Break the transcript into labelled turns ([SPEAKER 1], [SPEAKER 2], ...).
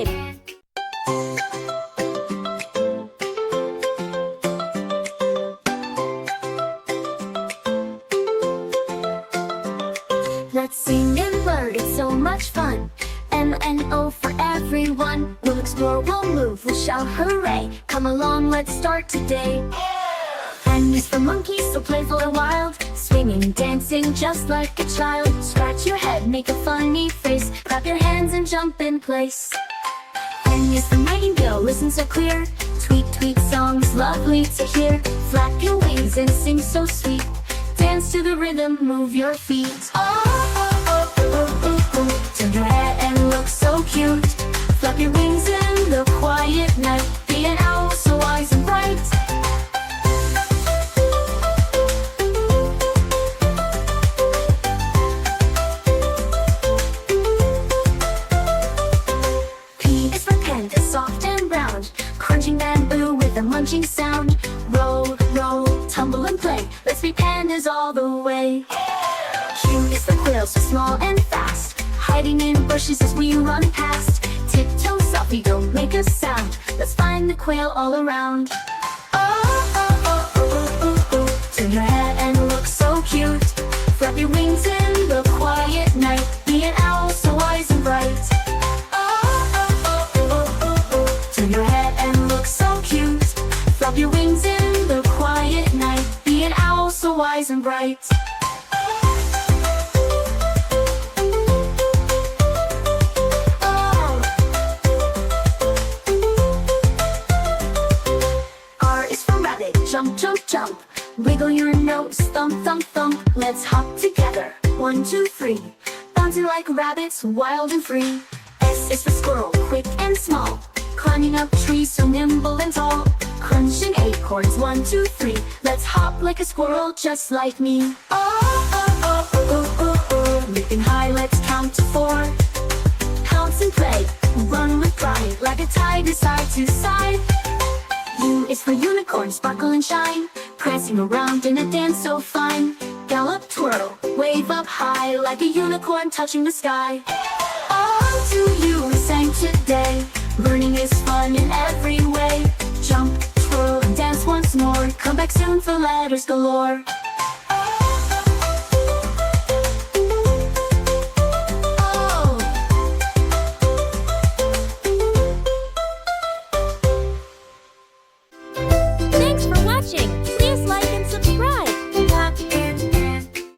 [SPEAKER 1] subscribe. Let's sing and learn, it's so much fun. M-N-O for everyone. We'll explore, we'll move, we'll shout hooray. Come along, let's start today. M is for monkey, so playful and wild. Swinging, dancing just like a child. Scratch your head, make a funny face. Clap your hands and jump in place. N is for nightingale, listen so clear. Tweet, tweet songs, lovely to hear. Flap your wings and sing so sweet. Dance to the rhythm, move your feet. Oh, oh, oh, oh, oh, oh. Turn your head and look so cute. Flap your wings in the quiet night. Be an owl so wise and bright. P is for panda, soft and round. Crunching bamboo with a munching sound. Roll, roll, tumble and play. Let's be pandas all the way. Q is for quail, so small and fast. Hiding in bushes as we run past. Tiptoe softly, don't make a sound. Let's find the quail all around. Oh, oh, oh, oh, oh, oh. Turn your head and look so cute. Flap your wings in the quiet night. Be an owl so wise and bright. Oh, oh, oh, oh, oh, oh. Turn your head and look so cute. Flap your wings in the quiet night. Be an owl so wise and bright. Jump, jump, jump. Wiggle your nose, thump, thump, thump. Let's hop together. 1, 2, 3. Bouncing like rabbits, wild and free. S is for squirrel, quick and small. Climbing up trees, so nimble and tall. Crunching acorns, 1, 2, 3. Let's hop like a squirrel, just like me. Oh, oh, oh, oh, oh, oh. Leaping high, let's count to 4. Pounce and play, run with pride. Like a tiger, side to side. U is for unicorn, sparkle and shine. Prancing around in a dance so fine. Gallop, twirl, wave up high. Like a unicorn touching the sky. All to you we sang today. Learning is fun in every way. Jump, twirl, and dance once more. Come back soon for letters galore.